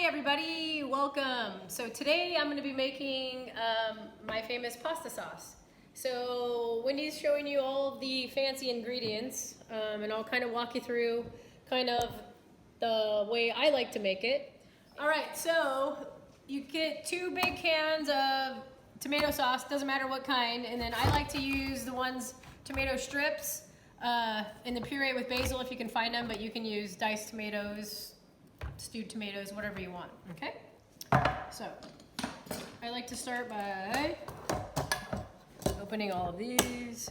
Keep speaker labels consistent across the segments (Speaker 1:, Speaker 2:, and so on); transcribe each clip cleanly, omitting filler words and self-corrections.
Speaker 1: Hey everybody, welcome. So today I'm going to be making my famous pasta sauce. So Wendy's showing you all of the fancy ingredients, and I'll kind of walk you through kind of the way I like to make it. All right, so you get 2 big cans of tomato sauce, doesn't matter what kind, and then I like to use the ones tomato strips in the puree with basil if you can find them, but you can use diced tomatoes, stewed tomatoes, whatever you want, okay? So, I like to start by opening all of these.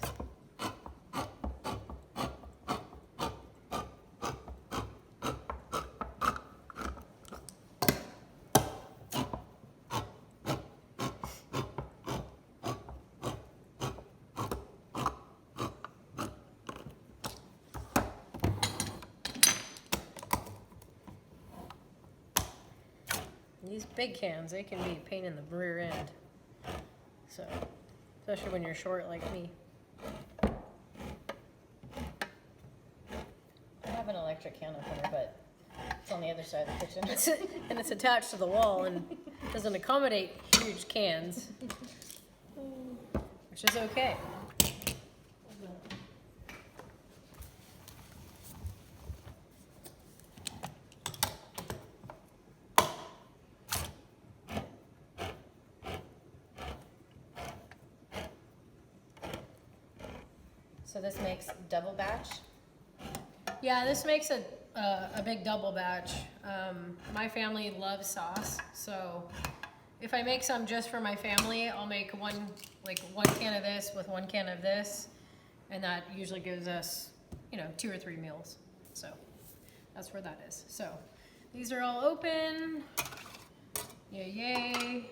Speaker 1: These big cans, they can be a pain in the rear end. So, especially when you're short like me.
Speaker 2: I have an electric can opener, but it's on the other side of the kitchen.
Speaker 1: And it's attached to the wall and doesn't accommodate huge cans, which is okay.
Speaker 2: So this makes double batch?
Speaker 1: Yeah, this makes a big double batch. My family loves sauce, so if I make some just for my family, I'll make one can of this with 1 can of this, and that usually gives us, 2 or 3 meals. So that's where that is. So these are all open. Yay, yay.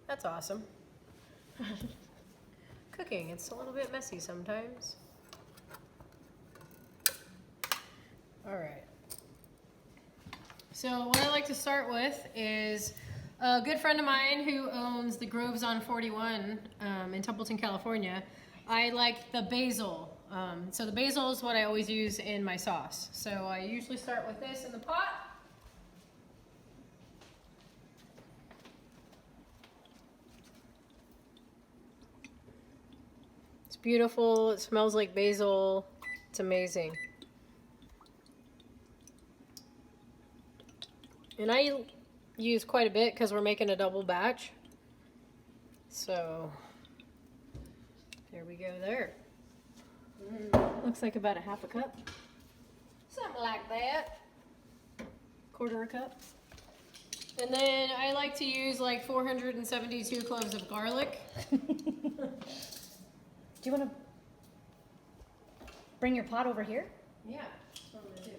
Speaker 1: That's awesome. Cooking, it's a little bit messy sometimes. All right. So what I like to start with is a good friend of mine who owns the Groves on 41 in Templeton, California. I like the basil. So the basil is what I always use in my sauce. So I usually start with this in the pot. Beautiful, it smells like basil, it's amazing. And I use quite a bit because we're making a double batch. So, there we go there.
Speaker 2: Looks like about a half a cup.
Speaker 1: Something like that. 1/4 cup. And then I like to use like 472 cloves of garlic.
Speaker 2: Do you want to bring your pot over here?
Speaker 1: Yeah, that's what I'm gonna do.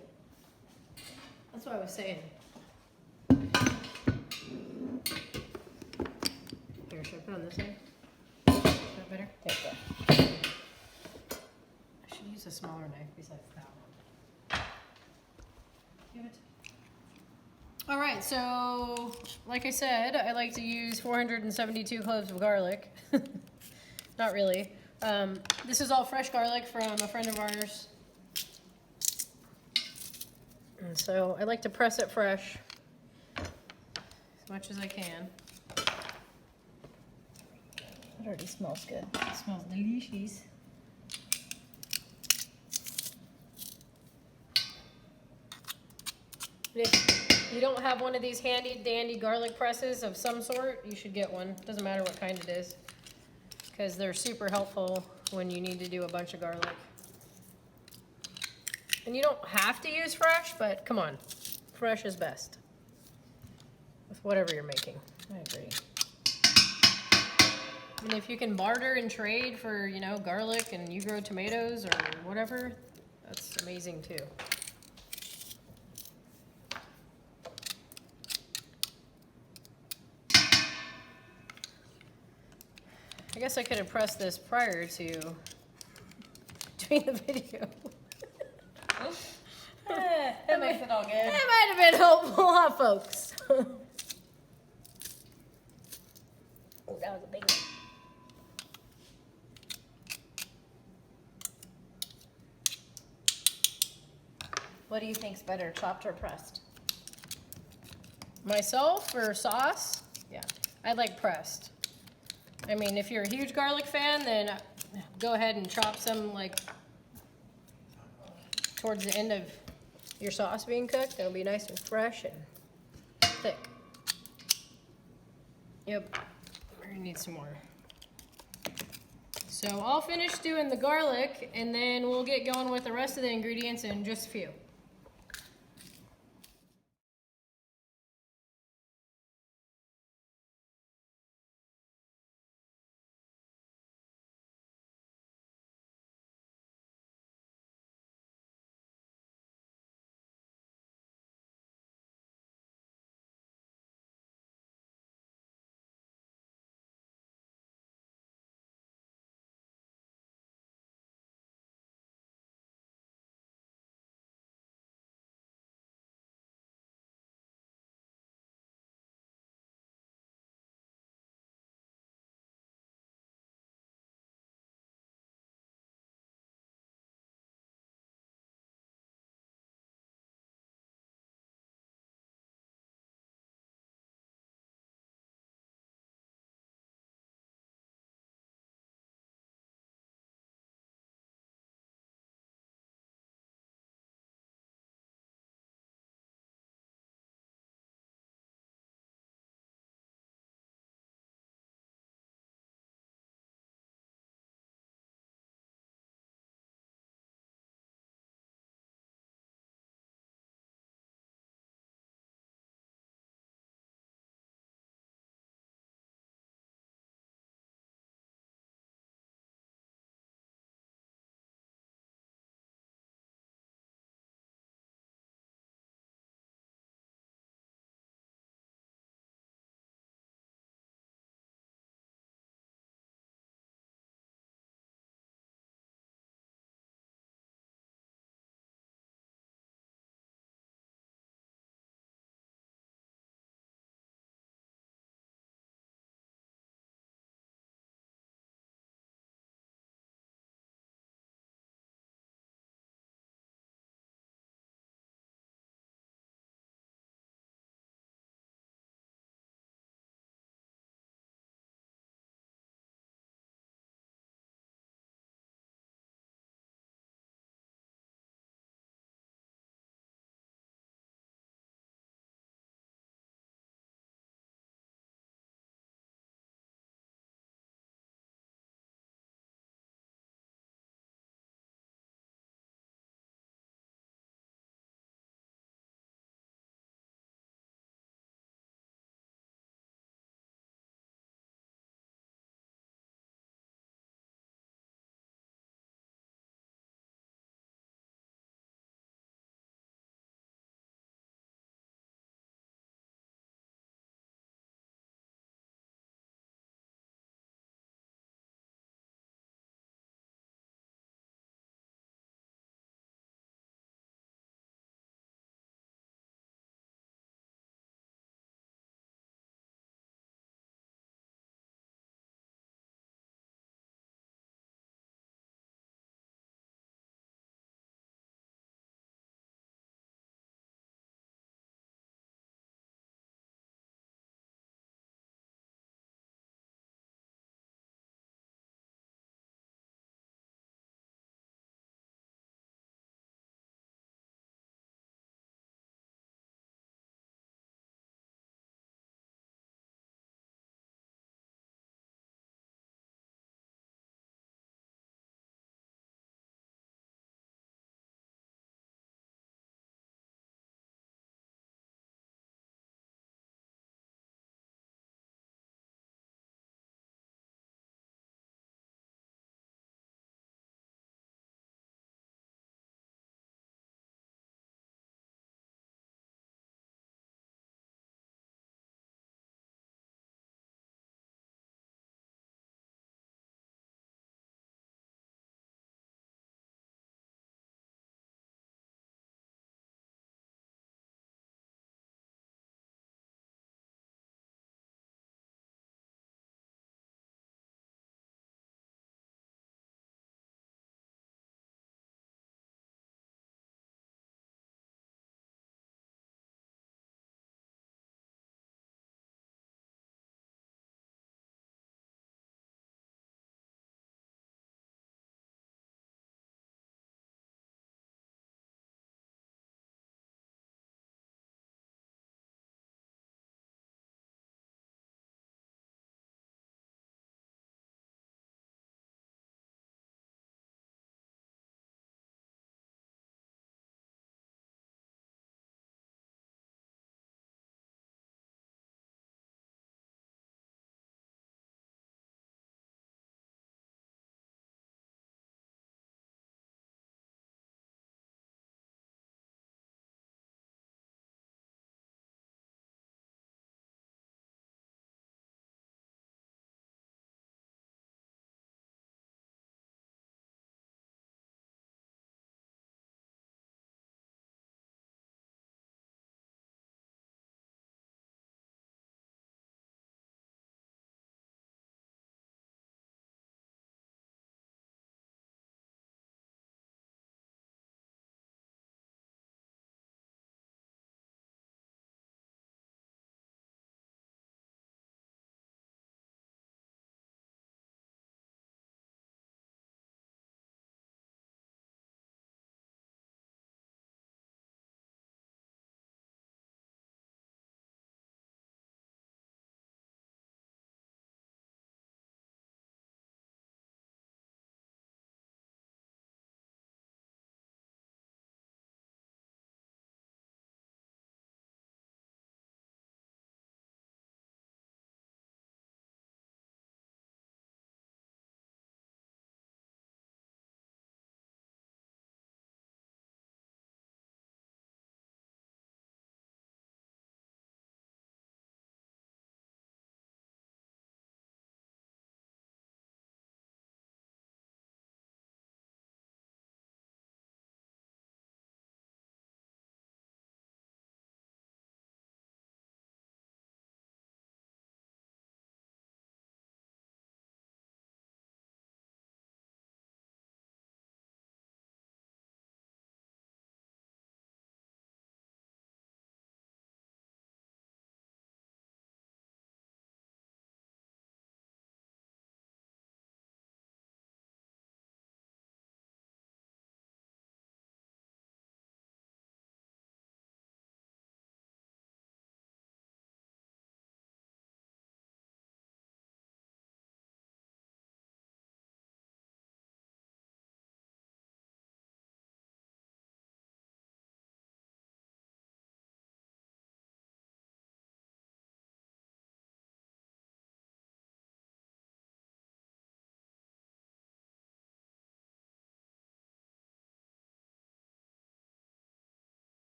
Speaker 1: That's what I was saying. Here, should I put on this side? Is that better?
Speaker 2: There you go.
Speaker 1: I should use a smaller knife besides that one. Give it. All right, so like I said, I like to use 472 cloves of garlic. Not really. This is all fresh garlic from a friend of ours. And so I like to press it fresh as much as I can.
Speaker 2: It already smells good.
Speaker 1: It smells delicious. If you don't have one of these handy dandy garlic presses of some sort, you should get one. Doesn't matter what kind it is, because they're super helpful when you need to do a bunch of garlic. And you don't have to use fresh, but come on, fresh is best with whatever you're making.
Speaker 2: I agree.
Speaker 1: And if you can barter and trade for, garlic and you grow tomatoes or whatever, that's amazing too. I guess I could have pressed this prior to doing the video.
Speaker 2: That makes it all good.
Speaker 1: That might have been helpful, huh, folks?
Speaker 2: Ooh, that was a big one. What do you think's better, chopped or pressed?
Speaker 1: Myself for sauce,
Speaker 2: Yeah.
Speaker 1: I like pressed. I mean, if you're a huge garlic fan, then go ahead and chop some like towards the end of your sauce being cooked. It'll be nice and fresh and thick. Yep, we're gonna need some more. So I'll finish doing the garlic and then we'll get going with the rest of the ingredients in just a few.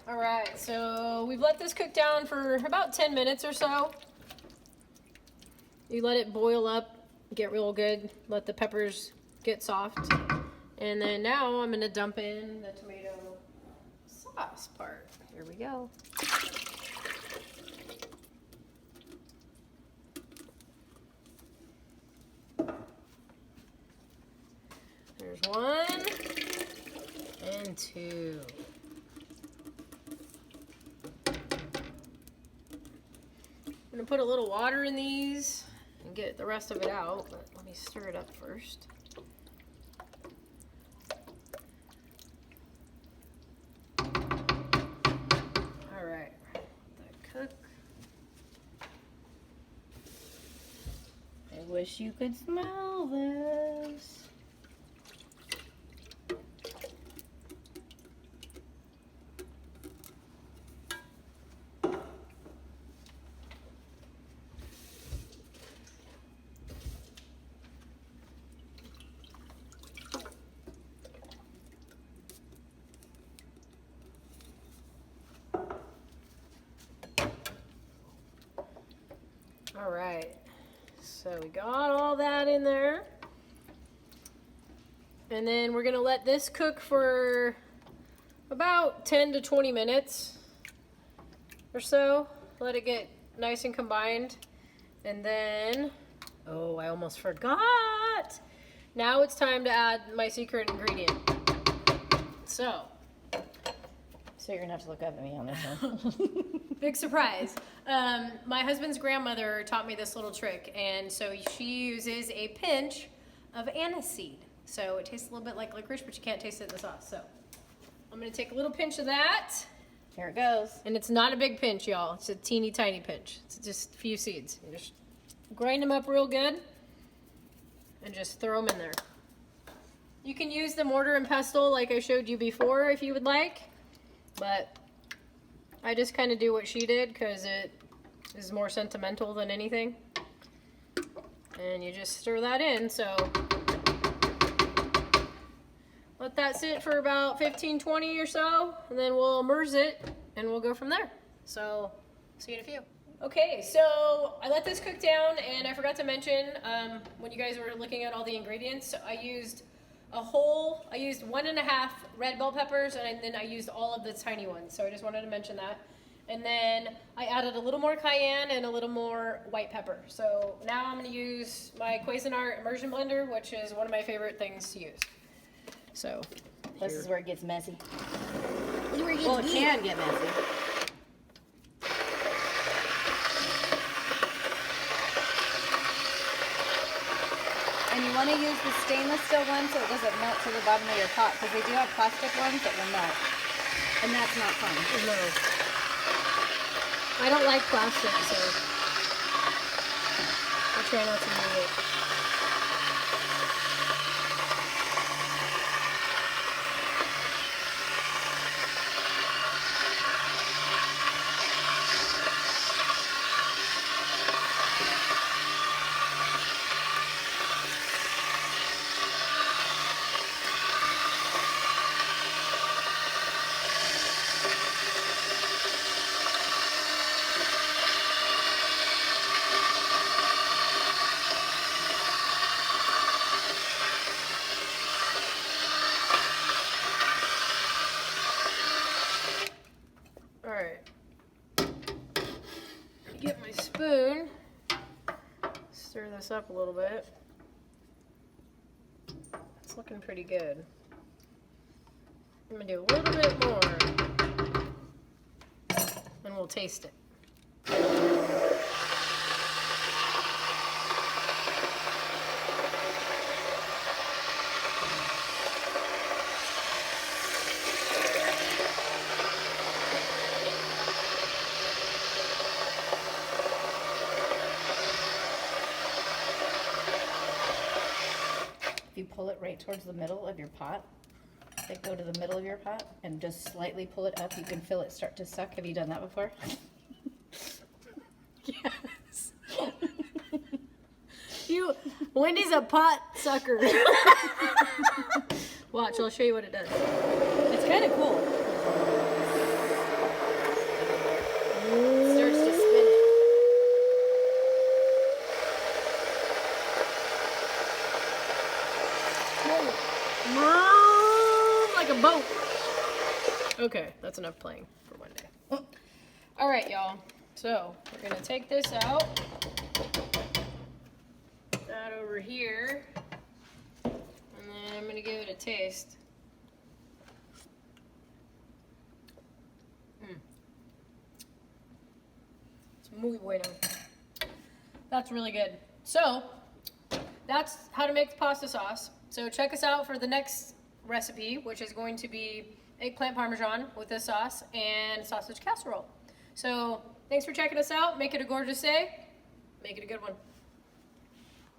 Speaker 1: All right, so we've let this cook down for about 10 minutes or so. You let it boil up, get real good, let the peppers get soft. And then now I'm gonna dump in the tomato sauce part. Here we go. There's 1 and 2. I'm gonna put a little water in these and get the rest of it out, but let me stir it up first. All right, let that cook.
Speaker 2: I wish you could smell this.
Speaker 1: All right, so we got all that in there. And then we're gonna let this cook for about 10 to 20 minutes or so. Let it get nice and combined. And then, oh, I almost forgot. Now it's time to add my secret ingredient. So
Speaker 2: you're gonna have to look up at me on this one.
Speaker 1: big surprise. My husband's grandmother taught me this little trick, and so she uses a pinch of aniseed. So it tastes a little bit like licorice, but you can't taste it in the sauce. So I'm gonna take a little pinch of that.
Speaker 2: Here it goes.
Speaker 1: And it's not a big pinch, y'all. It's a teeny tiny pinch. It's just a few seeds. You just grind them up real good and just throw them in there. You can use the mortar and pestle like I showed you before if you would like, but I just kind of do what she did because it is more sentimental than anything. And you just stir that in, so let that sit for about 15-20 or so, and then we'll immerse it and we'll go from there. So see you in a few. Okay, so I let this cook down, and I forgot to mention when you guys were looking at all the ingredients, I used 1.5 red bell peppers, and then I used all of the tiny ones. So I just wanted to mention that. And then I added a little more cayenne and a little more white pepper. So now I'm going to use my Cuisinart immersion blender, which is one of my favorite things to use. So
Speaker 2: This is where it gets messy.
Speaker 3: Well, it can get messy. And you want to use the stainless steel one so it doesn't melt to the bottom of your pot, because they do have plastic ones that will melt. And that's not fun.
Speaker 1: no, I don't like plastic, so I try not to use it. Get my spoon, stir this up a little bit. It's looking pretty good. I'm gonna do a little bit more, and we'll taste it.
Speaker 2: If you pull it right towards the middle of your pot, like go to the middle of your pot and just slightly pull it up, you can feel it start to suck. Have you done that before?
Speaker 1: Yes. Wendy's a pot sucker. Watch, I'll show you what it does.
Speaker 2: It's kind of cool.
Speaker 1: like a boat. Okay, that's enough playing for one day. All right, y'all. So we're gonna take this out. Put that over here. And then I'm gonna give it a taste. It's muy bueno. That's really good. So that's how to make the pasta sauce. So check us out for the next recipe, which is going to be eggplant parmesan with this sauce and sausage casserole. So thanks for checking us out. Make it a gorgeous day. Make it a good one.